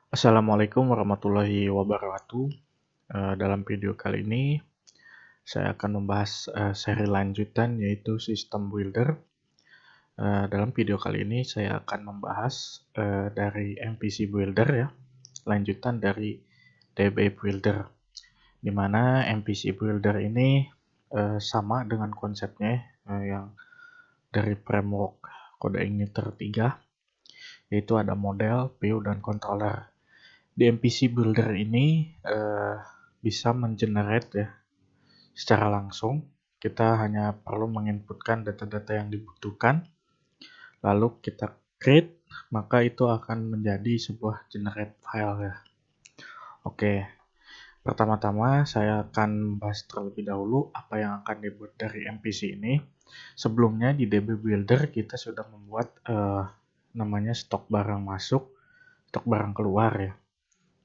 Assalamualaikum warahmatullahi wabarakatuh. Dalam video kali ini saya akan membahas seri lanjutan yaitu sistem builder. Dalam video kali ini saya akan membahas dari MVC builder ya, lanjutan dari DB builder. Di mana MVC builder ini sama dengan konsepnya yang dari framework kode igniter 3, yaitu ada model, view, dan controller. Di MVC builder ini bisa mengenerate ya secara langsung. Kita hanya perlu menginputkan data-data yang dibutuhkan, lalu kita create, maka itu akan menjadi sebuah generate file ya. Oke, pertama-tama saya akan membahas terlebih dahulu apa yang akan dibuat dari MVC ini. Sebelumnya di DB builder kita sudah membuat namanya stok barang masuk, stok barang keluar ya.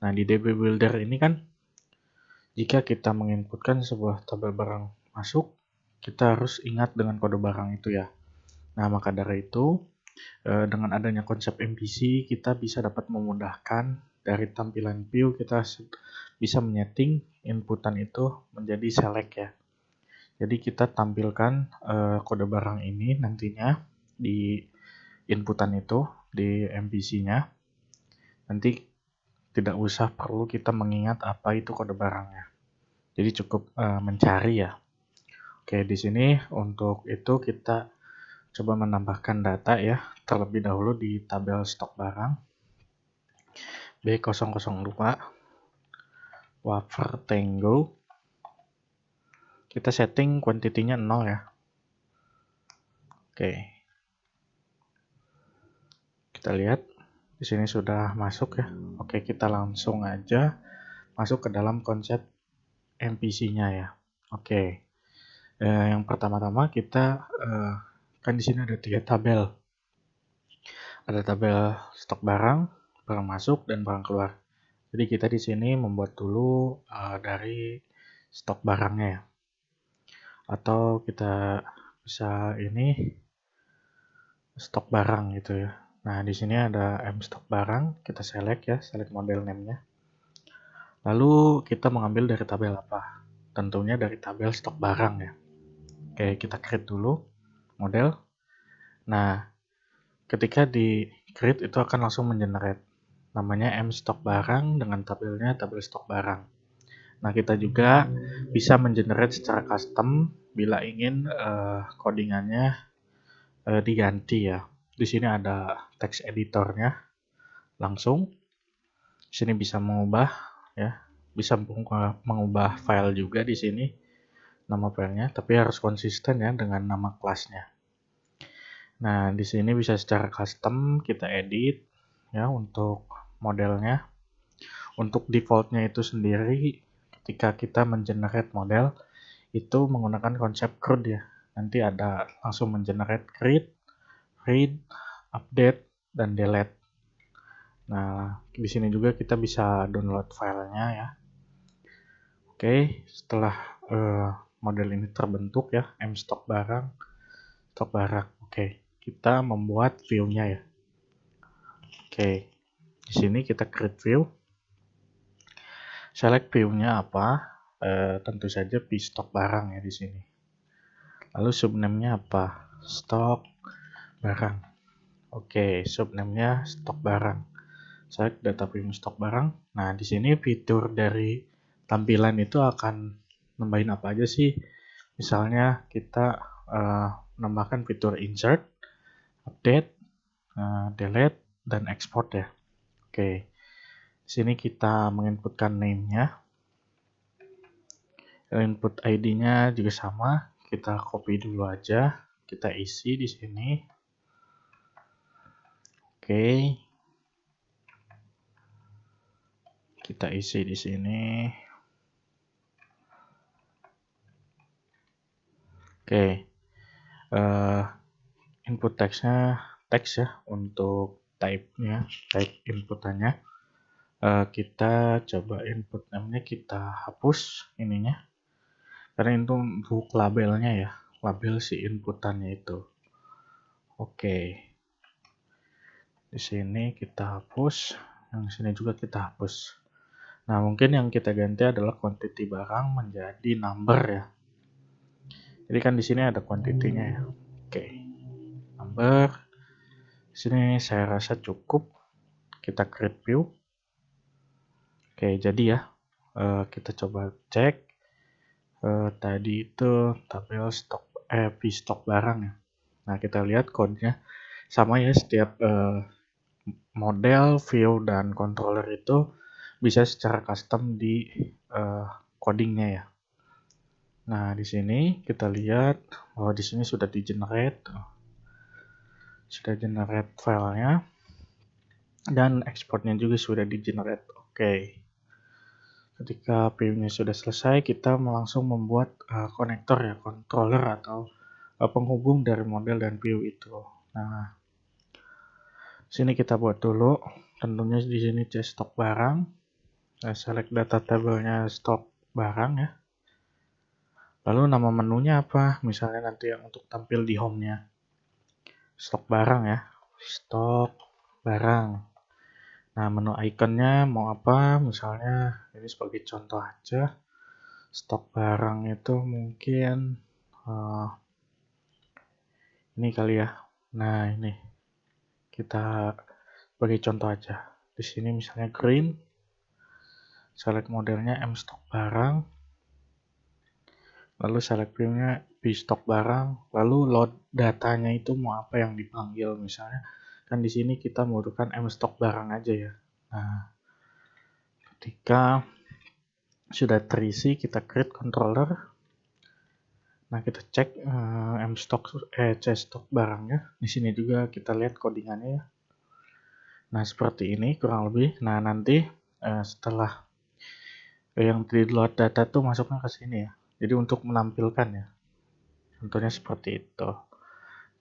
Nah, di DB builder ini kan jika kita menginputkan sebuah tabel barang masuk, kita harus ingat dengan kode barang itu ya. Nah, maka dari itu, dengan adanya konsep MVC, kita bisa dapat memudahkan dari tampilan view, kita bisa menyeting inputan itu menjadi select ya. Jadi kita tampilkan kode barang ini nantinya di inputan itu, di MVC-nya. Nanti tidak usah perlu kita mengingat apa itu kode barangnya. Jadi cukup mencari ya. Oke, di sini untuk itu kita coba menambahkan data ya, terlebih dahulu di tabel stok barang B002 wafer Tango. Kita setting quantity-nya 0 ya. Oke. Kita lihat di sini sudah masuk ya. Oke, kita langsung aja masuk ke dalam konsep MVC-nya ya. Oke. Yang pertama-tama kita kan di sini ada 3 tabel. Ada tabel stok barang, barang masuk, dan barang keluar. Jadi kita di sini membuat dulu dari stok barangnya ya. Atau kita bisa ini stok barang gitu ya. Nah, di sini ada M stok barang, kita select ya, select model name-nya. Lalu kita mengambil dari tabel apa? Tentunya dari tabel stok barang ya. Oke, kita create dulu model. Nah, ketika di create itu akan langsung mengenerate namanya M stok barang dengan tabelnya tabel stok barang. Nah, kita juga bisa mengenerate secara custom bila ingin codingannya diganti ya. Di sini ada text editornya langsung. Di sini bisa mengubah ya, bisa mengubah file juga di sini nama filenya, tapi harus konsisten ya dengan nama kelasnya. Nah, di sini bisa secara custom kita edit ya untuk modelnya. Untuk defaultnya itu sendiri ketika kita mengenerate model itu menggunakan konsep CRUD ya. Nanti ada langsung mengenerate create, read, update, dan delete. Nah, di sini juga kita bisa download filenya ya. Oke, setelah model ini terbentuk ya, M stok barang, stok barang. Oke, kita membuat view-nya ya. Oke, di sini kita create view. Select view-nya apa? Tentu saja stok barang ya di sini. Lalu subname-nya apa? Stok barang. Oke, subname-nya stok barang. Select data frame stok barang. Nah, di sini fitur dari tampilan itu akan nambahin apa aja sih? Misalnya kita menambahkan fitur insert, update, delete, dan export ya. Oke, di sini kita menginputkan name-nya. Input ID-nya juga sama. Kita copy dulu aja. Kita isi di sini. Oke. Kita isi di sini. Oke. Input text-nya teks ya untuk type-nya, type inputannya. Kita coba input name-nya kita hapus ininya. Karena itu untuk labelnya ya, label si inputannya itu. Oke. Di sini kita hapus. Yang sini juga kita hapus. Nah, mungkin yang kita ganti adalah quantity barang menjadi number ya. Jadi kan di sini ada quantity-nya ya. Oke. Number. Di sini saya rasa cukup. Kita create view. Oke, jadi ya. Kita coba cek. Tadi itu tabel stok stok barang ya. Nah, kita lihat code-nya sama ya, setiap model, view, dan controller itu bisa secara custom di codingnya ya. Nah, di sini kita lihat bahwa di sini sudah di-generate filenya, dan exportnya juga sudah di-generate. Oke. Ketika view-nya sudah selesai, kita langsung membuat konektor ya, controller atau penghubung dari model dan view itu. Nah, sini kita buat dulu. Tentunya di sini cek stok barang. Select data tabelnya stok barang ya. Lalu nama menunya apa? Misalnya nanti yang untuk tampil di home-nya. Stok barang ya. Stok barang. Nah, menu ikonnya mau apa? Misalnya ini sebagai contoh aja. Stok barang itu mungkin ini kali ya. Nah, ini kita sebagai contoh aja. Di sini misalnya green. Select modelnya M stok barang. Lalu select viewnya B stok barang. Lalu load datanya itu mau apa yang dipanggil, misalnya kan di sini kita membutuhkan M stok barang aja ya. Nah, ketika sudah terisi, kita create controller. Nah, kita cek C stok barangnya. Di sini juga kita lihat codingannya ya. Nah, seperti ini kurang lebih. Nah, nanti setelah yang di load data tuh masuknya ke sini ya. Jadi untuk menampilkan ya. Contohnya seperti itu.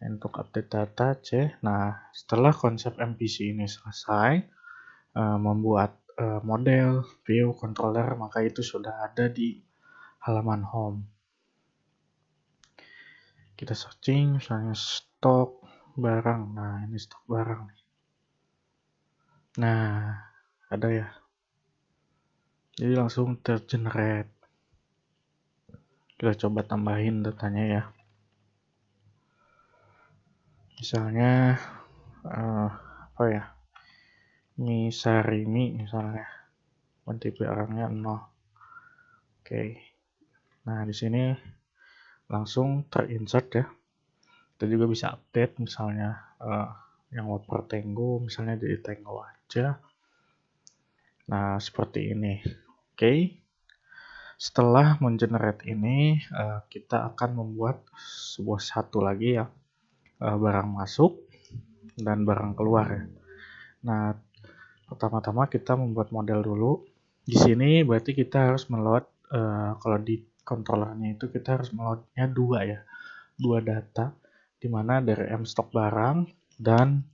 Untuk update data C. Nah, setelah konsep MVC ini selesai, membuat model, view, controller, maka itu sudah ada di halaman home. Kita searching, misalnya stok barang. Nah, ini stok barang. Nah, ada ya. Jadi langsung tergenerate. Kita coba tambahin datanya ya. Misalnya apa ya? Ini Sarimi misalnya. Quantity barangnya 0. Oke. Nah, di sini langsung terinsert ya. Kita juga bisa update misalnya yang word per Tango misalnya jadi Tango aja. Nah, seperti ini. Oke. Setelah mengenerate ini, kita akan membuat satu lagi ya, barang masuk dan barang keluar ya. Nah, pertama-tama kita membuat model dulu. Di sini berarti kita harus meload, kalau di controllernya itu kita harus meloadnya 2 ya, 2 data, dimana dari M stok barang dan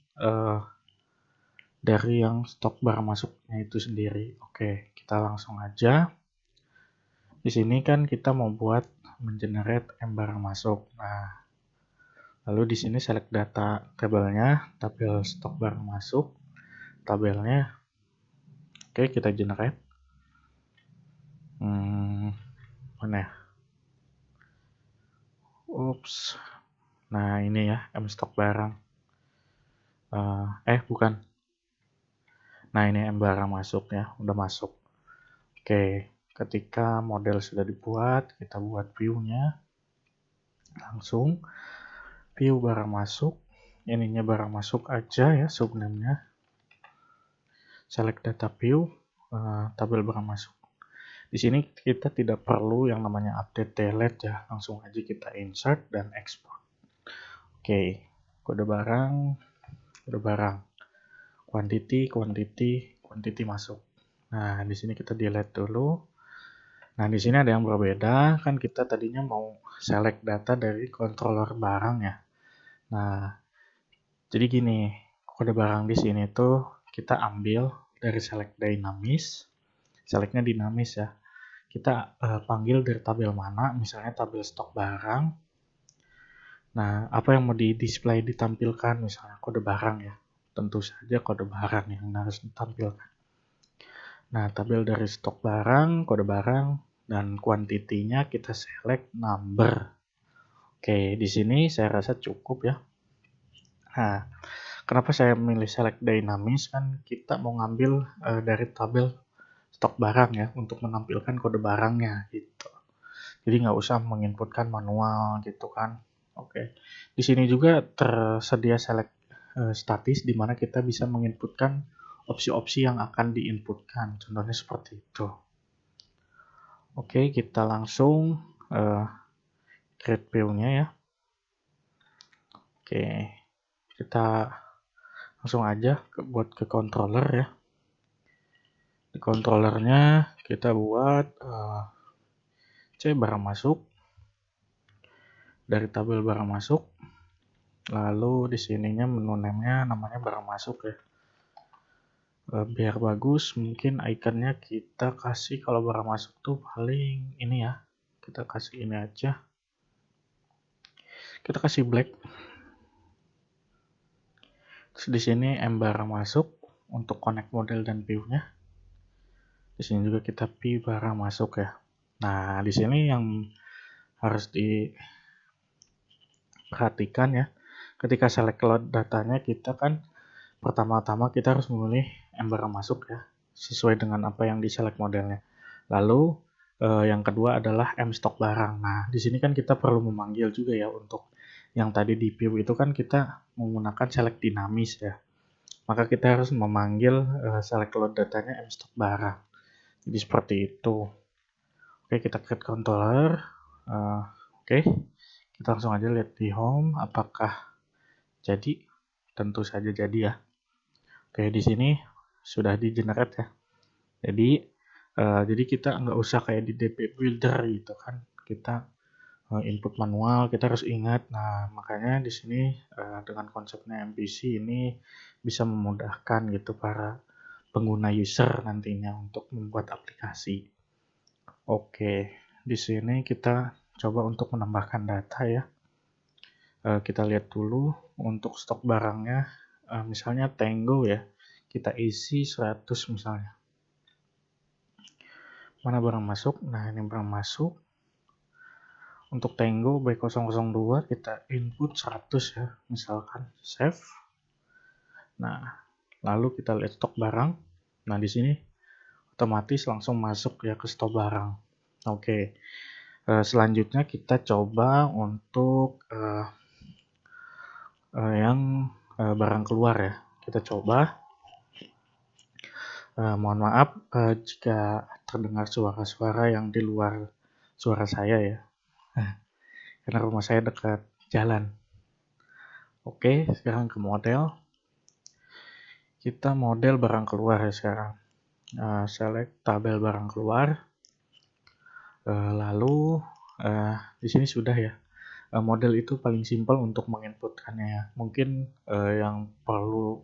dari yang stok barang masuknya itu sendiri. Oke, kita langsung aja. Di sini kan kita mau buat mengenerate M barang masuk. Nah, lalu di sini select data tabelnya, tabel stok barang masuk, tabelnya. Oke, kita generate. Mana ya? Ups. Nah, ini ya, M stok barang. Bukan. Nah, ini M barang masuk ya, udah masuk. Oke, ketika model sudah dibuat, kita buat view-nya. Langsung view barang masuk. Ininya barang masuk aja ya, subname-nya. Select data view, tabel barang masuk. Di sini kita tidak perlu yang namanya update delete ya, langsung aja kita insert dan export. Oke, kode barang, quantity masuk. Nah, di sini kita delete dulu. Nah, di sini ada yang berbeda, kan kita tadinya mau select data dari controller barang ya. Nah, jadi gini, kode barang di sini tuh kita ambil dari select dynamics. Selectnya dinamis ya. Kita panggil dari tabel mana, misalnya tabel stok barang. Nah, apa yang mau di display ditampilkan, misalnya kode barang ya. tentu saja kode barang yang harus ditampilkan. Nah, tabel dari stok barang, kode barang, dan kuantitinya kita select number. Oke, di sini saya rasa cukup ya. Nah, kenapa saya memilih select dynamics? Kan kita mau ngambil dari tabel stok barang ya, untuk menampilkan kode barangnya gitu. Jadi nggak usah menginputkan manual gitu kan. Oke, di sini juga tersedia select statis di mana kita bisa menginputkan opsi-opsi yang akan diinputkan. Contohnya seperti itu. Oke, kita langsung create view-nya ya. Oke, kita langsung aja buat ke controller ya. Di controllernya kita buat C barang masuk. Dari tabel barang masuk. Lalu di sininya menu name-nya namanya barang masuk ya. Biar bagus mungkin ikonnya kita kasih, kalau barang masuk tuh paling ini ya. Kita kasih ini aja. Kita kasih black. Terus di sini M barang masuk untuk connect model dan view-nya. Di sini juga kita P barang masuk ya. Nah, di sini yang harus diperhatikan ya. Ketika select load datanya, kita kan pertama-tama kita harus memilih M barang masuk ya, sesuai dengan apa yang di select modelnya. Lalu yang kedua adalah M stok barang. Nah, di sini kan kita perlu memanggil juga ya, untuk yang tadi di view itu kan kita menggunakan select dinamis ya. Maka kita harus memanggil select load datanya M stok barang. Jadi seperti itu. Oke, kita create controller. Oke, kita langsung aja lihat di home apakah jadi. Tentu saja jadi ya. Oke, di sini sudah di generate ya. Jadi kita nggak usah kayak di DP Builder gitu kan. Kita input manual, kita harus ingat. Nah, makanya di sini dengan konsepnya MPC ini bisa memudahkan gitu para pengguna user nantinya untuk membuat aplikasi. Oke, di sini kita coba untuk menambahkan data ya. Kita lihat dulu untuk stok barangnya, misalnya Tango ya, kita isi 100 misalnya. Mana barang masuk? Nah, ini barang masuk. Untuk Tango B002 kita input 100 ya, misalkan save. Nah, lalu kita lihat stok barang. Nah, di sini otomatis langsung masuk ya ke stok barang. Oke. Selanjutnya kita coba untuk yang barang keluar ya. Kita coba. Mohon maaf jika terdengar suara-suara yang di luar suara saya ya. Karena rumah saya dekat jalan. Oke, sekarang ke model. Kita model barang keluar ya sekarang. Select tabel barang keluar. Lalu di sini sudah ya. Model itu paling simpel untuk menginputkannya ya. Mungkin yang perlu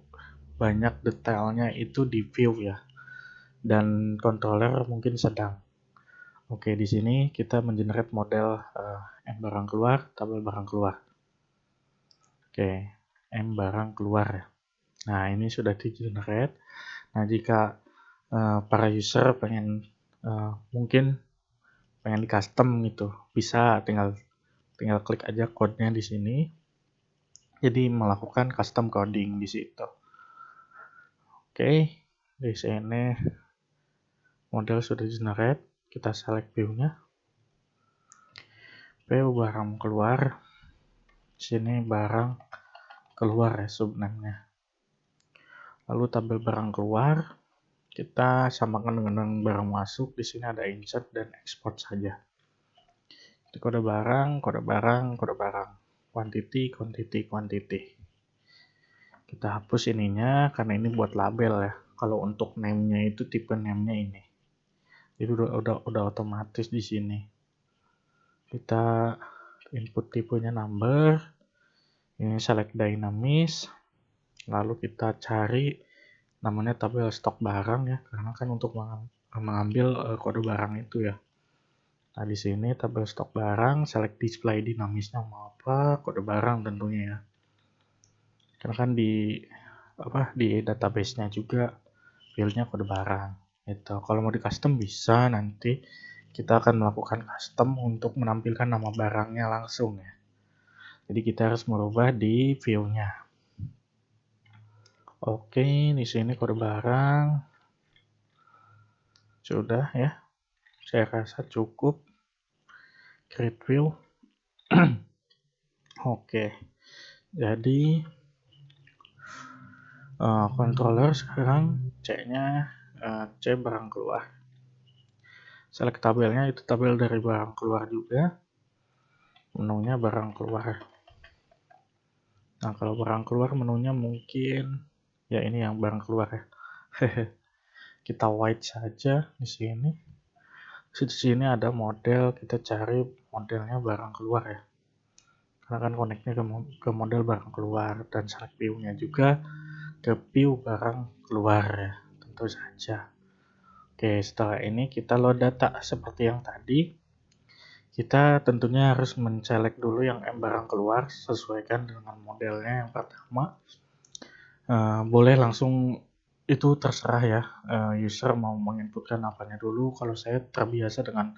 banyak detailnya itu di view ya. Dan controller mungkin sedang. Oke, di sini kita mengenerate model M barang keluar, tabel barang keluar. Oke, M barang keluar ya. Nah, ini sudah di-generate. Nah, jika para user pengen mungkin pengen di custom gitu, bisa tinggal klik aja code-nya di sini. Jadi melakukan custom coding di situ. Oke, di sini model sudah generate. Kita select view-nya. View barang keluar. Di sini barang keluar ya subname-nya. Lalu tabel barang keluar. Kita samakan dengan barang masuk. Di sini ada insert dan export saja. Kode barang, kode barang, kode barang. Quantity, quantity, quantity. Kita hapus ininya karena ini buat label ya. Kalau untuk name-nya itu tipe name-nya ini. Jadi udah otomatis di sini. Kita input tipenya number. Ini select dynamics. Lalu kita cari namanya tabel stok barang ya, karena kan untuk mengambil kode barang itu ya. Nah, di sini tabel stok barang, select display dinamisnya mau apa, kode barang tentunya ya. Karena kan di di database-nya juga filenya kode barang gitu. Kalau mau di custom bisa, nanti kita akan melakukan custom untuk menampilkan nama barangnya langsung ya. Jadi kita harus merubah di view-nya. Oke, di sini kode barang sudah ya. Saya rasa cukup. Create view. Oke. Jadi controller sekarang C-nya C barang keluar. Select tabelnya, itu tabel dari barang keluar juga. Menunya barang keluar. Nah, kalau barang keluar menunya mungkin ya ini yang barang keluar ya. Kita white saja di sini. Di sini ada model, kita cari modelnya barang keluar ya. Karena kan connect-nya ke model barang keluar, dan select view-nya juga ke view barang keluar ya, tentu saja. Oke, setelah ini kita load data seperti yang tadi. Kita tentunya harus menselect dulu yang M barang keluar, sesuaikan dengan modelnya yang pertama. Boleh langsung, itu terserah ya, user mau menginputkan apanya dulu. Kalau saya terbiasa dengan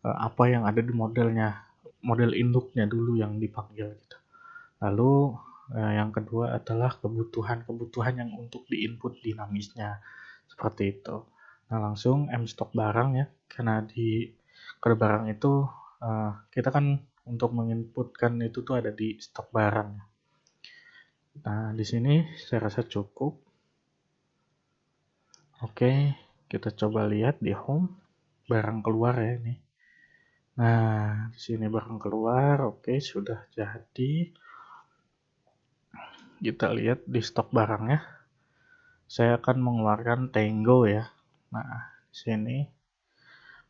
apa yang ada di modelnya, model induknya dulu yang dipanggil gitu. Lalu yang kedua adalah kebutuhan yang untuk diinput dinamisnya, seperti itu. Nah, langsung mstock barang ya, karena di kode barang itu kita kan untuk menginputkan itu tuh ada di stok barang. Nah, di sini saya rasa cukup. Oke, kita coba lihat di home barang keluar ya ini. Nah, di sini barang keluar. Oke, sudah jadi. Kita lihat di stok barangnya. Saya akan mengeluarkan Tango ya. Nah, di sini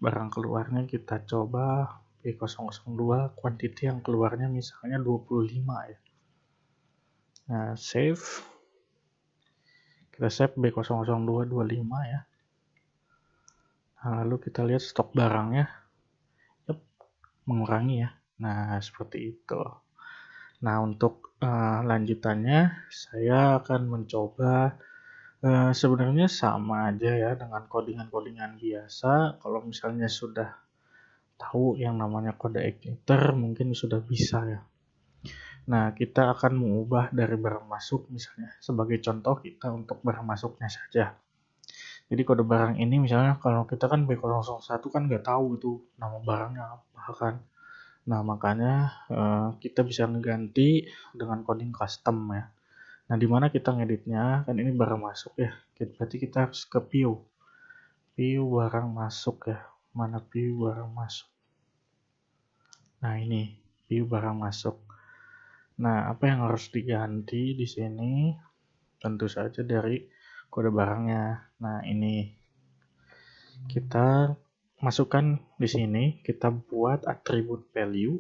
barang keluarnya kita coba B002, quantity yang keluarnya misalnya 25 ya. Nah, save. Kita save B00225 ya. Nah, lalu kita lihat stok barangnya. Yep, mengurangi ya. Nah, seperti itu. Nah, untuk lanjutannya saya akan mencoba sebenarnya sama aja ya dengan codingan-codingan biasa. Kalau misalnya sudah tahu yang namanya kode igniter, mungkin sudah bisa ya. Nah, kita akan mengubah dari barang masuk misalnya. Sebagai contoh kita untuk barang masuknya saja. Jadi kode barang ini misalnya kalau kita kan B001 kan nggak tahu itu nama barangnya apa kan. Nah, makanya kita bisa mengganti dengan coding custom ya. Nah, di mana kita ngeditnya? Kan ini barang masuk ya. Berarti kita harus ke view. View barang masuk ya. Mana view barang masuk? Nah, ini view barang masuk. Nah, apa yang harus diganti di sini? Tentu saja dari kode barangnya. Nah, ini kita masukkan di sini, kita buat atribut value.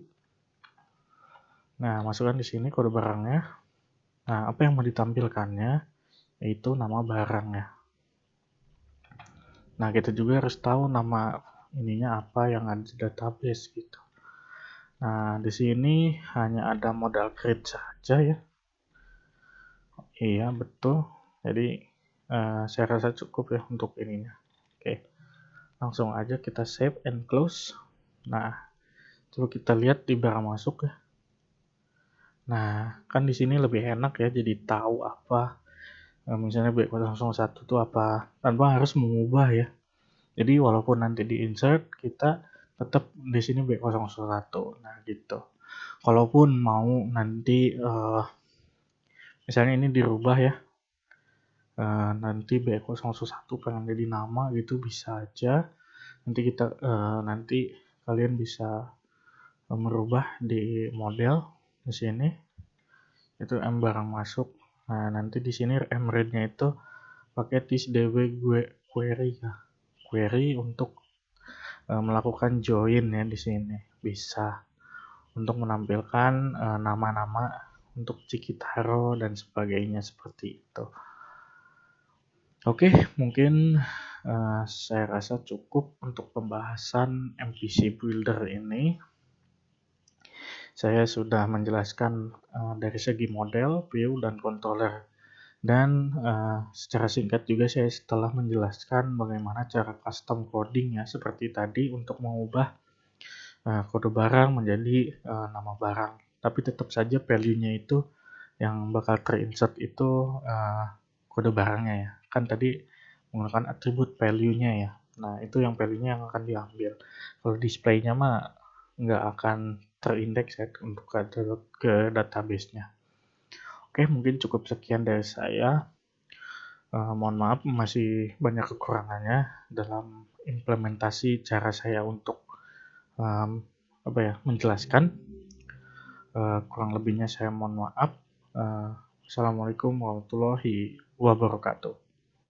Nah, masukkan di sini kode barangnya. Nah, apa yang mau ditampilkannya? Yaitu nama barangnya. Nah, kita juga harus tahu nama ininya apa yang ada di database gitu. Nah, di sini hanya ada modal create saja ya. Iya, betul. Jadi, saya rasa cukup ya untuk ininya. Oke, langsung aja kita save and close. Nah, coba kita lihat di barang masuk ya. Nah, kan di sini lebih enak ya, jadi tahu apa. Misalnya B001 itu apa, tanpa harus mengubah ya. Jadi walaupun nanti di insert, kita tetap di sini B001. Nah, gitu. Kalaupun mau nanti misalnya ini dirubah ya, nanti B001 pengen jadi nama gitu bisa aja. Nanti kalian bisa merubah di model di sini. Itu M barang masuk. Nah, nanti di sini M read-nya itu pakai thisDB query ya. Query untuk melakukan join ya di sini. Bisa untuk menampilkan nama-nama untuk Cikitaro dan sebagainya seperti itu. Oke, mungkin saya rasa cukup untuk pembahasan MVC Builder ini. Saya sudah menjelaskan dari segi model, view, dan controller Dan secara singkat juga saya telah menjelaskan bagaimana cara custom coding ya, seperti tadi untuk mengubah kode barang menjadi nama barang. Tapi tetap saja value-nya itu yang bakal terinsert itu kode barangnya ya. Kan tadi menggunakan atribut value-nya ya. Nah, itu yang value-nya yang akan diambil. Kalau display-nya mah nggak akan terindeks ya untuk ke database-nya. Oke, mungkin cukup sekian dari saya. Mohon maaf masih banyak kekurangannya dalam implementasi cara saya untuk menjelaskan. Kurang lebihnya saya mohon maaf. Assalamualaikum warahmatullahi wabarakatuh.